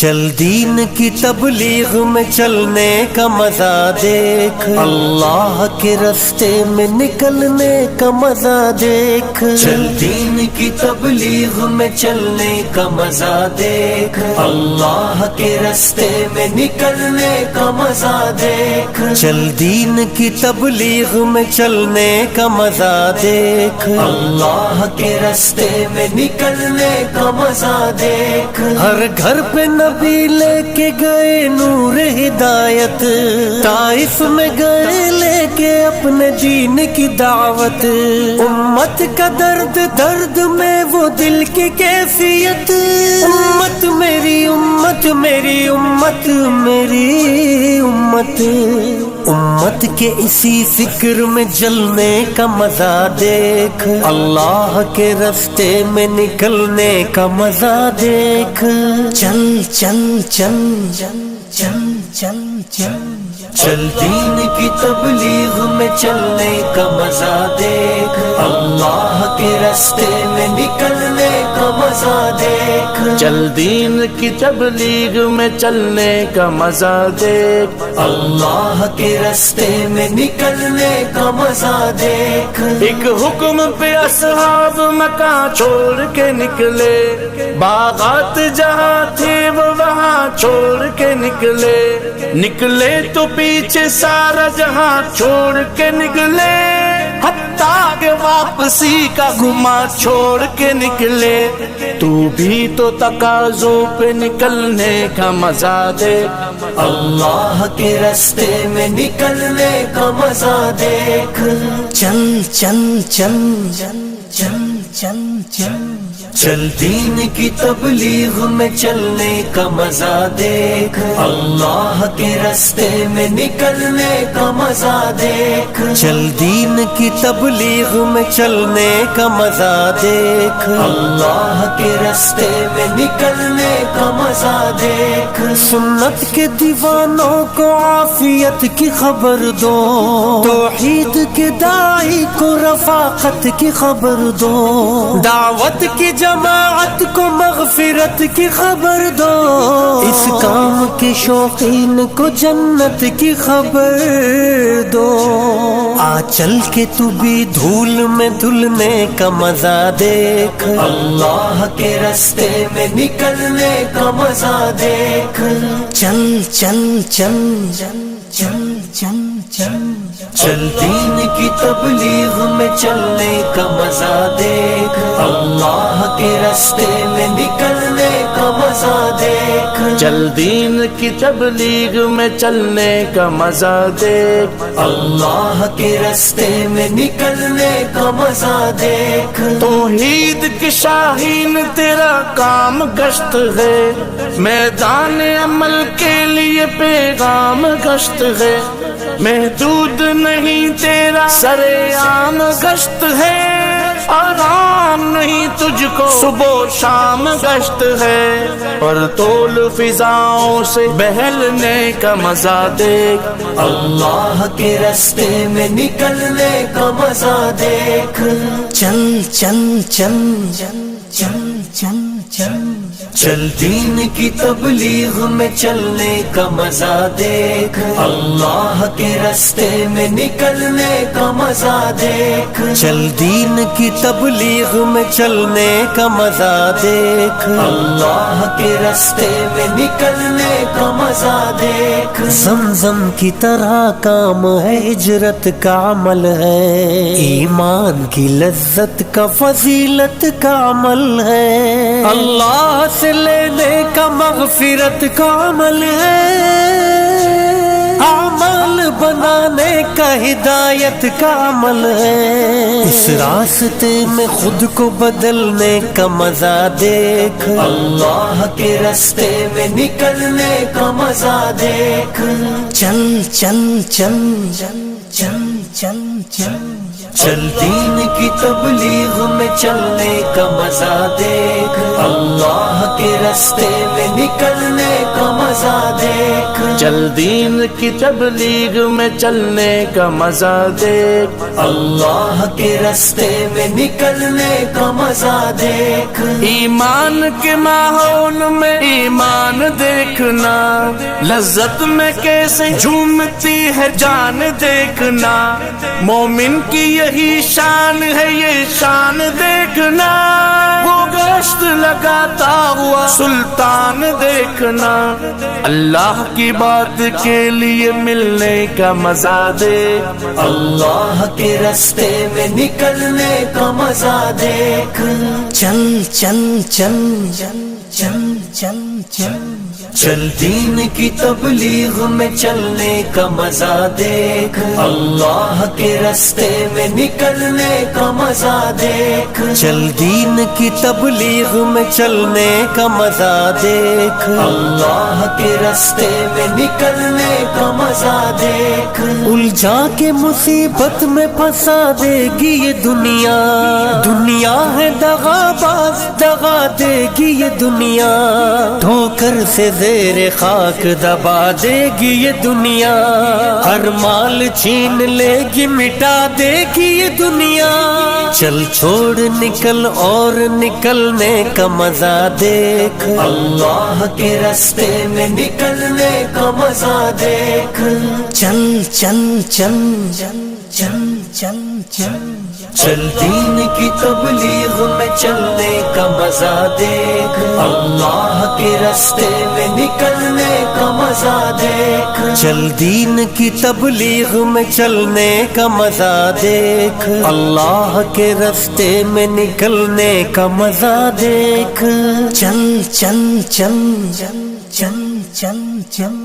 چل دین کی تبلیغ میں چلنے کا مزہ دیکھ، اللہ کے راستے میں نکلنے کا مزہ دیکھ، چل دین کی تبلیغ میں چلنے کا مزہ دیکھ، اللہ کے راستے میں نکلنے کا مزہ دیکھ، چل دین کی تبلیغ میں چلنے کا مزہ دیکھ، اللہ کے راستے میں نکلنے کا مزہ دیکھ، ہر گھر پہ نبی لے کے گئے نور ہدایت، طائف میں گئے لے کے اپنے دین کی دعوت، امت کا درد درد میں وہ دل کی کیفیت، امت میری امت میری امت میری امت، امت کے اسی فکر میں جلنے کا مزہ دیکھ، اللہ کے راستے میں نکلنے کا مزہ دیکھ، چل چل چل چل چل چل چل چل دین کی تبلیغ میں چلنے کا مزہ دیکھ، اللہ کے راستے میں نکلنے کا مزہ دیکھ، چل دین کی تبلیغ میں چلنے کا مزہ دیکھ، اللہ کے راستے میں نکلنے کا مزہ دیکھ، ایک حکم پہ اصحاب مکان چھوڑ کے نکلے، باغات جہاں تھے وہ وہاں چھوڑ کے نکلے، نکلے تو پیچھے سارا جہاں چھوڑ کے نکلے، حتیٰ کہ واپسی کا گما چھوڑ کے نکلے، تو بھی تو تقاضوں پہ نکلنے کا مزہ دے، اللہ کے راستے میں نکلنے کا مزہ دیکھ، چل چل چل چل چل چل چل چل دین کی تبلیغ میں چلنے کا مزہ دیکھ، اللہ کے راستے میں نکلنے کا مزہ دیکھ، چل دین کی تبلیغ میں چلنے کا مزہ دیکھ، اللہ کے راستے میں نکلنے کا مزہ دیکھ، سنت کے دیوانوں کو عافیت کی خبر دو، توحید کے داعی کو رفاقت کی خبر دو، دعوت کی جماعت کو مغفرت کی خبر دو، اس کام کے شوقین کو جنت کی خبر دو، آ چل کے تو بھی دھول میں دھلنے کا مزہ دیکھ، اللہ کے راستے میں نکلنے کا مزہ دیکھ، چل چل چل چل چل چل چل چل دین کی تبلیغ میں چلنے کا مزہ دیکھ، اللہ کے راستے میں نکلنے کا مزہ دیکھ، چل دین کی تبلیغ میں چلنے کا مزہ دیکھ، اللہ کے راستے میں نکلنے کا مزہ دیکھ، توحید کی شاہین تیرا کام گشت ہے، میدان عمل کے لیے پیغام گشت ہے، محدود نہیں تیرا سرے عام گشت ہے، آرام نہیں تجھ کو صبح و شام گشت ہے، پر طول فضاؤں سے بہلنے کا مزہ دیکھ، اللہ کے راستے میں نکلنے کا مزہ دیکھ، چل چل چل چل چل چل چل چل دین کی تبلیغ میں چلنے کا مزہ دیکھ، اللہ کے راستے میں نکلنے کا مزہ دیکھ، چل دین کی تبلیغ میں چلنے کا مزہ دیکھ، اللہ کے راستے میں نکلنے کا مزہ دیکھ، زمزم کی طرح کام ہے، ہجرت کا عمل ہے، ایمان کی لذت کا فضیلت کا عمل ہے، اللہ سے لینے کا مغفرت کا عمل ہے، اعمال بنانے کا ہدایت کا عمل ہے، اس راستے میں خود کو بدلنے کا مزہ دیکھ، اللہ کے راستے میں نکلنے کا مزہ دیکھ، چل چل چل چل چل چل چل چل دین کی تبلیغ میں چلنے کا مزہ دیکھ، اللہ کے راستے میں نکلنے کا مزہ دیکھ، چل دین کی تبلیغ میں چلنے کا مزہ دیکھ، اللہ کے راستے میں نکلنے کا مزہ دیکھ، ایمان کے ماحول میں ایمان دیکھنا، لذت میں کیسے جھومتی ہے جان دیکھنا، مومن کی یہی شان ہے یہ شان دیکھنا، وہ گشت لگاتا ہوا سلطان دیکھنا، اللہ کی بات کے لیے ملنے کا مزہ دیکھ، اللہ کے راستے میں نکلنے کا مزہ دیکھ، چل چل چل چل چل چل چل چل دین کی تبلیغ میں چلنے کا مزہ دیکھ، اللہ کے راستے میں نکلنے کا مزہ دیکھ، چل دین کی تبلیغ میں چلنے کا مزہ دیکھ، اللہ کے راستے میں نکلنے کا مزہ دیکھ، الجھا کے مصیبت میں پھنسا دے گی یہ دنیا، دنیا ہے دغا باز دغا دے گی یہ دنیا، ٹھوکر سے زیر خاک دبا دے گی یہ دنیا، ہر مال چھین لے گی مٹا دے گی یہ دنیا، چل چھوڑ نکل اور نکلنے کا مزہ دیکھ، اللہ کے راستے میں نکلنے کا مزہ دیکھ، چل چل چل چل چل چل چل چل دین کی تبلیغ میں چلنے کا مزہ دیکھ، اللہ کے راستے میں نکلنے کا مزہ دیکھ، چل دین کی تبلیغ میں چلنے کا مزہ دیکھ، اللہ کے راستے میں نکلنے کا مزہ دیکھ، چل چل چل چل چل چل چل چل